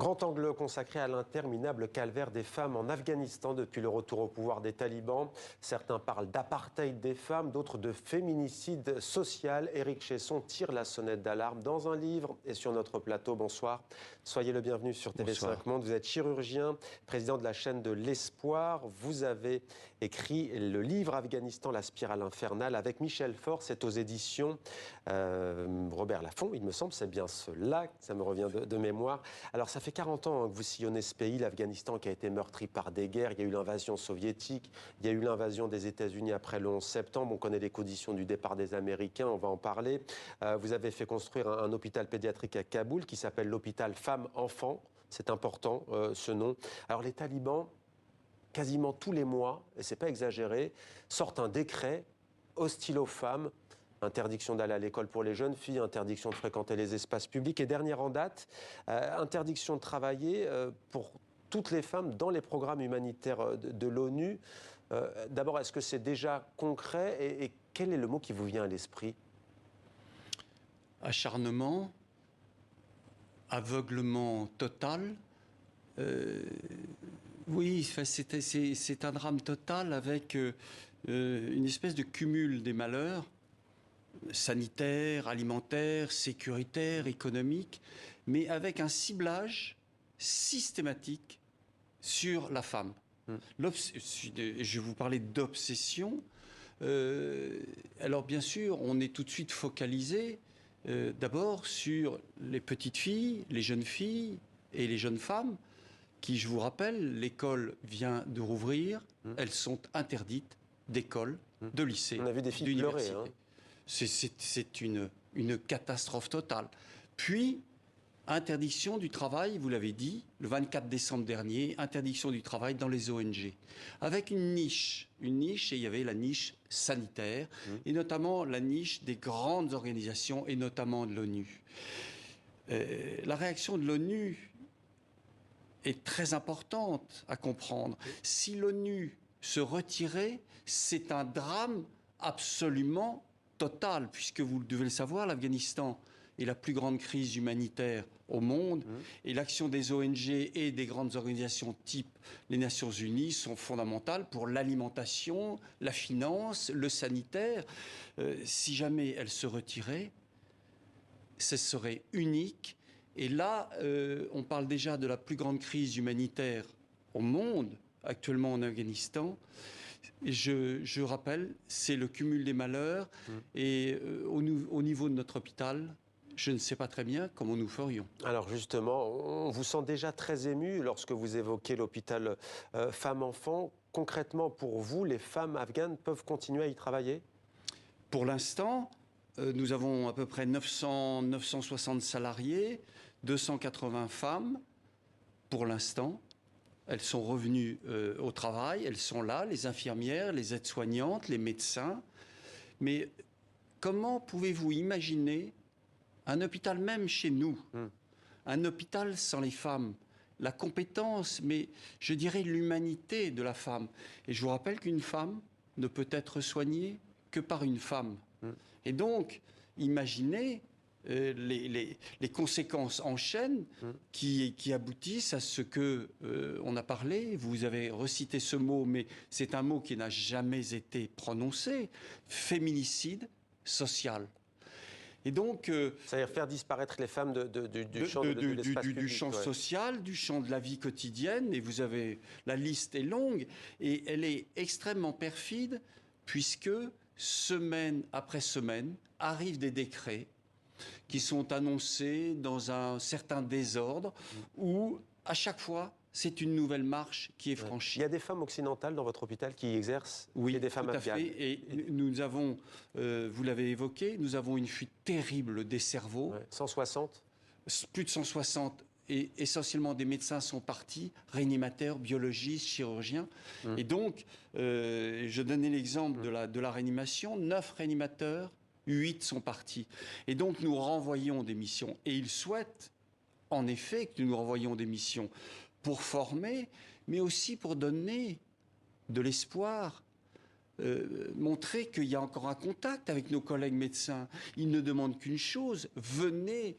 Grand angle consacré à l'interminable calvaire des femmes en Afghanistan depuis le retour au pouvoir des talibans. Certains parlent d'apartheid des femmes, d'autres de féminicide social. Éric Chesson tire la sonnette d'alarme dans un livre et sur notre plateau. Bonsoir. Soyez le bienvenu sur TV5 Monde. Vous êtes chirurgien, président de la chaîne de l'Espoir. Vous avez écrit le livre Afghanistan, la spirale infernale avec Michel Faure. C'est aux éditions Robert Laffont, il me semble. C'est bien cela, ça me revient de mémoire. Alors ça fait 40 ans que vous sillonnez ce pays, l'Afghanistan qui a été meurtri par des guerres. Il y a eu l'invasion soviétique, il y a eu l'invasion des États-Unis après le 11 septembre. On connaît les conditions du départ des Américains, on va en parler. Vous avez fait construire un hôpital pédiatrique à Kaboul qui s'appelle l'hôpital Femmes-Enfants. C'est important, ce nom. Alors les talibans, quasiment tous les mois, et c'est pas exagéré, sortent un décret hostile aux femmes. Interdiction d'aller à l'école pour les jeunes filles, interdiction de fréquenter les espaces publics et dernière en date, interdiction de travailler pour toutes les femmes dans les programmes humanitaires de l'ONU. D'abord, est-ce que c'est déjà concret et quel est le mot qui vous vient à l'esprit? Acharnement, aveuglement total. Oui, c'est un drame total avec une espèce de cumul des malheurs sanitaires, alimentaires, sécuritaires, économiques, mais avec un ciblage systématique sur la femme. Je vais vous parler d'obsession. Alors bien sûr, on est tout de suite focalisé d'abord sur les petites filles, les jeunes filles et les jeunes femmes qui, je vous rappelle, l'école vient de rouvrir, elles sont interdites d'école, de lycée, on a vu des filles pleurer, hein. C'est une catastrophe totale. Puis, interdiction du travail, vous l'avez dit, le 24 décembre dernier, interdiction du travail dans les ONG. Avec une niche, et il y avait la niche sanitaire, et notamment la niche des grandes organisations, et notamment de l'ONU. La réaction de l'ONU est très importante à comprendre. Si l'ONU se retirait, c'est un drame absolument total, puisque vous devez le savoir, l'Afghanistan est la plus grande crise humanitaire au monde, et l'action des ONG et des grandes organisations type les Nations Unies sont fondamentales pour l'alimentation, la finance, le sanitaire. Si jamais elles se retiraient, ce serait unique. Et là, on parle déjà de la plus grande crise humanitaire au monde, actuellement en Afghanistan. Je rappelle, c'est le cumul des malheurs. Et au niveau de notre hôpital, je ne sais pas très bien comment nous ferions. Alors justement, on vous sent déjà très ému lorsque vous évoquez l'hôpital femmes-enfants. Concrètement, pour vous, les femmes afghanes peuvent continuer à y travailler? Pour l'instant, nous avons à peu près 960 salariés, 280 femmes. Pour l'instant, elles sont revenues au travail, elles sont là, les infirmières, les aides-soignantes, les médecins. Mais comment pouvez-vous imaginer un hôpital, même chez nous, un hôpital sans les femmes, la compétence, mais je dirais l'humanité de la femme. Et je vous rappelle qu'une femme ne peut être soignée que par une femme. Et donc, imaginez les conséquences en chaîne qui aboutissent à ce que on a parlé. Vous avez recité ce mot, mais c'est un mot qui n'a jamais été prononcé. Féminicide social. Et donc, c'est-à-dire faire disparaître les femmes du champ de l'espace public, du champ social, du champ de la vie quotidienne. Et vous avez, la liste est longue et elle est extrêmement perfide puisque semaine après semaine arrivent des décrets qui sont annoncés dans un certain désordre où à chaque fois c'est une nouvelle marche qui est franchie. Il y a des femmes occidentales dans votre hôpital qui exercent, oui, et des femmes afghanes. Oui, tout à fait. Et nous avons, vous l'avez évoqué, nous avons une fuite terrible des cerveaux. 160 ? Plus de 160. Et essentiellement, des médecins sont partis, réanimateurs, biologistes, chirurgiens. Et donc, je donnais l'exemple de la réanimation. 9 réanimateurs, 8 sont partis. Et donc, nous renvoyons des missions. Et ils souhaitent, en effet, que nous renvoyions des missions pour former, mais aussi pour donner de l'espoir. montrer qu'il y a encore un contact avec nos collègues médecins. Ils ne demandent qu'une chose, venez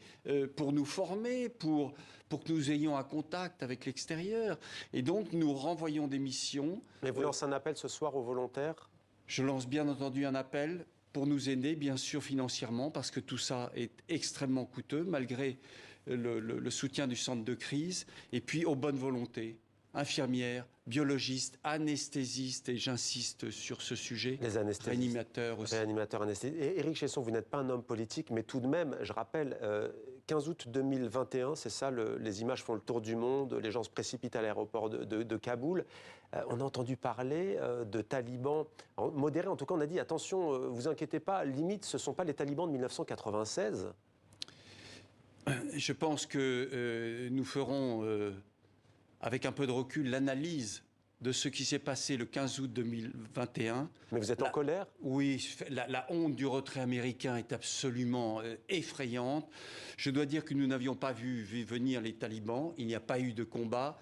pour nous former, pour que nous ayons un contact avec l'extérieur. Et donc, nous renvoyons des missions. Mais vous lancez un appel ce soir aux volontaires ? Je lance bien entendu un appel pour nous aider, bien sûr, financièrement, parce que tout ça est extrêmement coûteux, malgré le soutien du centre de crise, et puis aux bonnes volontés, infirmières, biologistes, anesthésistes, et j'insiste sur ce sujet, les anesthésistes, réanimateurs aussi. Réanimateurs, anesthésistes. Et Éric Chesson, vous n'êtes pas un homme politique, mais tout de même, je rappelle, 15 août 2021, c'est ça, les images font le tour du monde, les gens se précipitent à l'aéroport de Kaboul. On a entendu parler de talibans modérés. En tout cas, on a dit, attention, vous inquiétez pas, limite, ce ne sont pas les talibans de 1996. Je pense que nous ferons, avec un peu de recul, l'analyse de ce qui s'est passé le 15 août 2021. Mais vous êtes en colère ? Oui, la honte du retrait américain est absolument effrayante. Je dois dire que nous n'avions pas vu venir les talibans. Il n'y a pas eu de combat.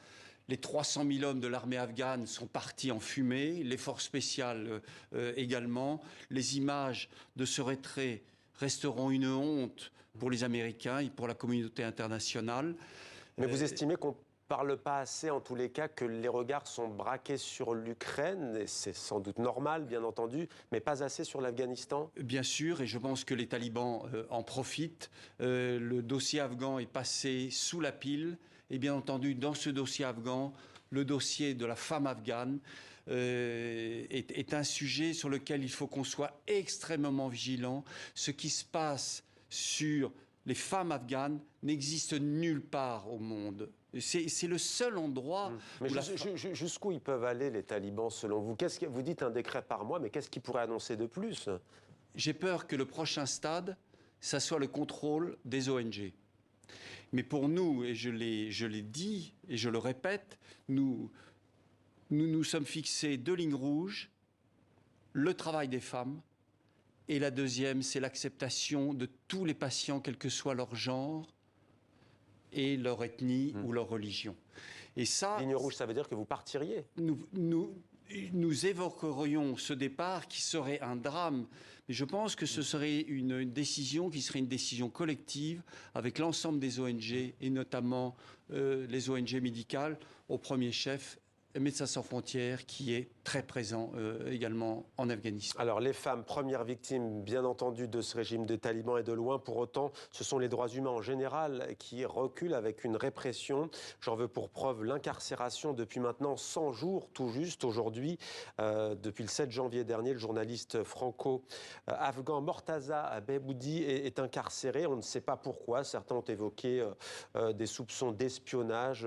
Les 300 000 hommes de l'armée afghane sont partis en fumée, les forces spéciales également. Les images de ce retrait resteront une honte pour les Américains et pour la communauté internationale. Mais vous estimez qu'on ne parle pas assez, en tous les cas, que les regards sont braqués sur l'Ukraine, et c'est sans doute normal, bien entendu, mais pas assez sur l'Afghanistan ? Bien sûr, et je pense que les talibans en profitent. Le dossier afghan est passé sous la pile. Et bien entendu, dans ce dossier afghan, le dossier de la femme afghane est un sujet sur lequel il faut qu'on soit extrêmement vigilant. Ce qui se passe sur les femmes afghanes n'existe nulle part au monde. C'est le seul endroit... Mais jusqu'où ils peuvent aller, les talibans, selon vous ? Vous dites un décret par mois, mais qu'est-ce qu'ils pourraient annoncer de plus ? J'ai peur que le prochain stade, ça soit le contrôle des ONG. Mais pour nous, et je l'ai dit et je le répète, nous sommes fixés 2 lignes rouges, le travail des femmes, et la deuxième, c'est l'acceptation de tous les patients, quel que soit leur genre et leur ethnie ou leur religion. Et ça, ligne rouge, ça veut dire que vous partiriez ? Nous évoquerions ce départ qui serait un drame, mais je pense que ce serait une décision qui serait une décision collective avec l'ensemble des ONG et notamment les ONG médicales, au premier chef Médecins sans frontières qui est très présent également en Afghanistan. Alors les femmes, premières victimes bien entendu de ce régime des talibans et de loin, pour autant ce sont les droits humains en général qui reculent avec une répression. J'en veux pour preuve l'incarcération depuis maintenant 100 jours tout juste aujourd'hui. Depuis le 7 janvier dernier, le journaliste franco-afghan Mortaza Behboudi est incarcéré. On ne sait pas pourquoi. Certains ont évoqué des soupçons d'espionnage.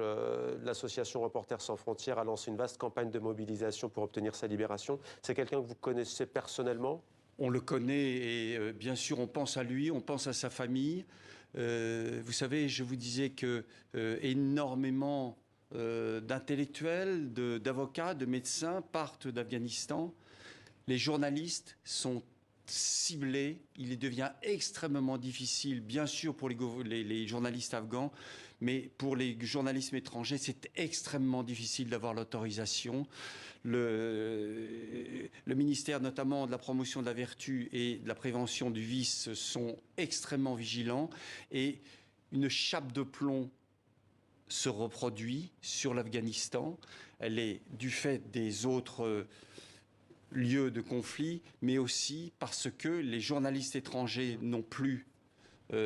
L'association Reporters sans frontières a lancé une vaste campagne de mobilisation pour obtenir sa libération. C'est quelqu'un que vous connaissez personnellement ? On le connaît et bien sûr on pense à lui, on pense à sa famille. Vous savez, je vous disais que énormément d'intellectuels, d'avocats, de médecins partent d'Afghanistan. Les journalistes sont ciblés. Il devient extrêmement difficile, bien sûr pour les journalistes afghans, mais pour les journalistes étrangers, c'est extrêmement difficile d'avoir l'autorisation. Le ministère notamment de la promotion de la vertu et de la prévention du vice sont extrêmement vigilants et une chape de plomb se reproduit sur l'Afghanistan. Elle est du fait des autres lieux de conflit, mais aussi parce que les journalistes étrangers n'ont plus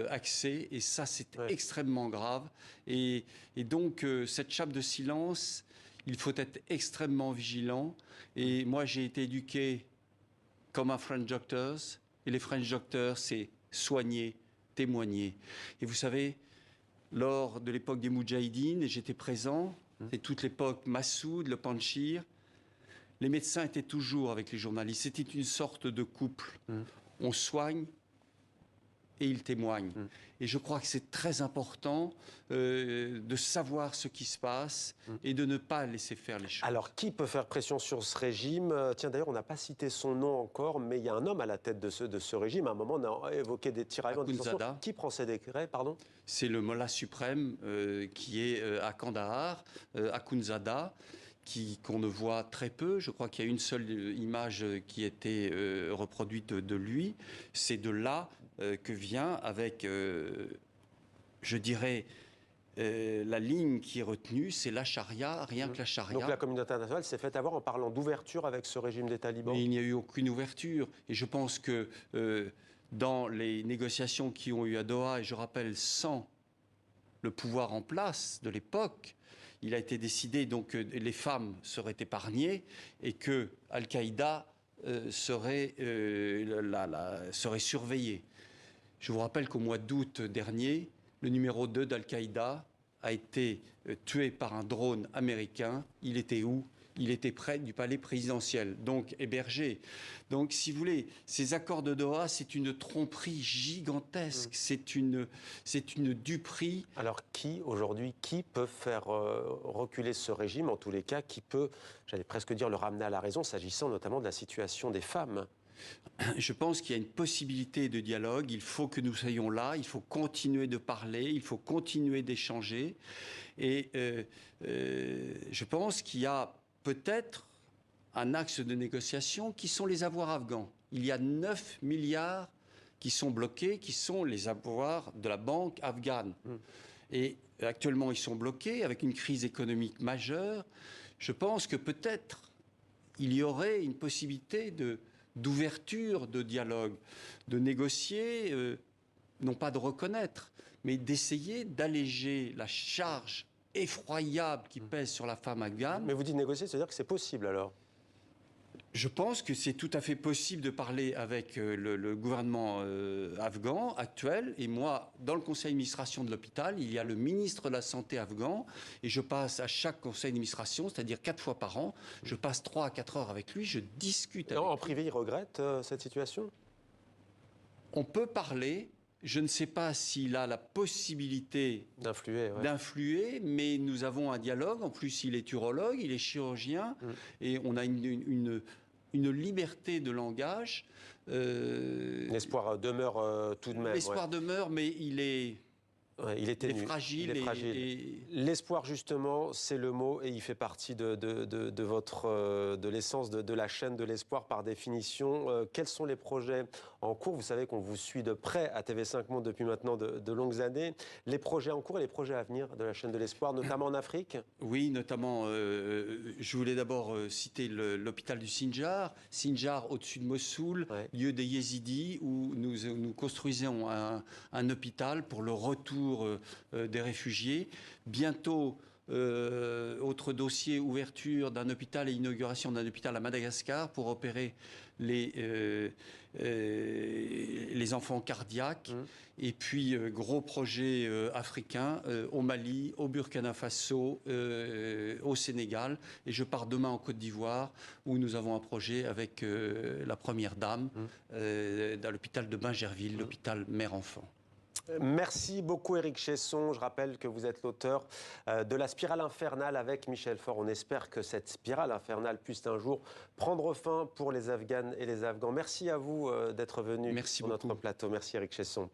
accès, et ça c'est extrêmement grave. Et donc cette chape de silence, il faut être extrêmement vigilant. Et moi j'ai été éduqué comme un French Doctor, et les French Doctors c'est soigner, témoigner. Et vous savez, lors de l'époque des Moudjahidines, et j'étais présent, c'est toute l'époque Massoud, le Panchir, les médecins étaient toujours avec les journalistes. C'était une sorte de couple. On soigne et ils témoignent. Et je crois que c'est très important de savoir ce qui se passe et de ne pas laisser faire les choses. Alors, qui peut faire pression sur ce régime ? Tiens, d'ailleurs, on n'a pas cité son nom encore, mais il y a un homme à la tête de ce régime. À un moment, on a évoqué des tiraillements de dissension. Qui prend ces décrets, pardon ? C'est le Mollah suprême qui est à Kandahar, Akhundzada, qu'on ne voit très peu. Je crois qu'il y a une seule image qui a été reproduite de lui. C'est de là que vient avec, je dirais, la ligne qui est retenue, c'est la charia, rien que la charia. Donc la communauté internationale s'est fait avoir en parlant d'ouverture avec ce régime des talibans. Mais il n'y a eu aucune ouverture. Et je pense que dans les négociations qui ont eu à Doha, et je rappelle, sans le pouvoir en place de l'époque, il a été décidé donc que les femmes seraient épargnées et que Al-Qaïda serait surveillée. Je vous rappelle qu'au mois d'août dernier, le numéro 2 d'Al-Qaïda a été tué par un drone américain. Il était où ? Il était près du palais présidentiel, donc hébergé. Donc, si vous voulez, ces accords de Doha, c'est une tromperie gigantesque. C'est une duperie. Alors, aujourd'hui, qui peut faire reculer ce régime, en tous les cas, qui peut, j'allais presque dire, le ramener à la raison, s'agissant notamment de la situation des femmes ? Je pense qu'il y a une possibilité de dialogue. Il faut que nous soyons là. Il faut continuer de parler. Il faut continuer d'échanger. Et je pense qu'il y a peut-être un axe de négociation qui sont les avoirs afghans. Il y a 9 milliards qui sont bloqués, qui sont les avoirs de la banque afghane. Et actuellement, ils sont bloqués avec une crise économique majeure. Je pense que peut-être il y aurait une possibilité d'ouverture de dialogue, de négocier, non pas de reconnaître, mais d'essayer d'alléger la charge effroyable qui pèse sur la femme afghane. Mais vous dites négocier, c'est-à-dire que c'est possible alors ? Je pense que c'est tout à fait possible de parler avec le gouvernement afghan actuel. Et moi, dans le conseil d'administration de l'hôpital, il y a le ministre de la Santé afghan. Et je passe à chaque conseil d'administration, c'est-à-dire 4 fois par an, je passe 3 à 4 heures avec lui, je discute avec lui. En privé, il regrette cette situation ? On peut parler. Je ne sais pas s'il a la possibilité d'influer, mais nous avons un dialogue. En plus, il est urologue, il est chirurgien, et on a une liberté de langage. L'espoir demeure tout de même. L'espoir demeure, mais il est fragile. L'espoir, justement, c'est le mot, et il fait partie de l'essence de la chaîne de l'espoir par définition. Quels sont les projets en cours ? Vous savez qu'on vous suit de près à TV5 Monde depuis maintenant de longues années. Les projets en cours et les projets à venir de la chaîne de l'espoir, notamment en Afrique ? Oui, notamment, je voulais d'abord citer l'hôpital du Sinjar. Sinjar, au-dessus de Mossoul, lieu des Yézidis, où nous construisons un hôpital pour le retour des réfugiés. Bientôt, autre dossier, ouverture d'un hôpital et inauguration d'un hôpital à Madagascar pour opérer les enfants cardiaques. Et puis, gros projet africain au Mali, au Burkina Faso, au Sénégal. Et je pars demain en Côte d'Ivoire où nous avons un projet avec la Première Dame dans l'hôpital de Bingerville, l'hôpital mère-enfant. Merci beaucoup Éric Chesson. Je rappelle que vous êtes l'auteur de La Spirale Infernale avec Michel Faure. On espère que cette spirale infernale puisse un jour prendre fin pour les Afghanes et les Afghans. Merci à vous d'être venu sur notre plateau. Merci Éric Chesson.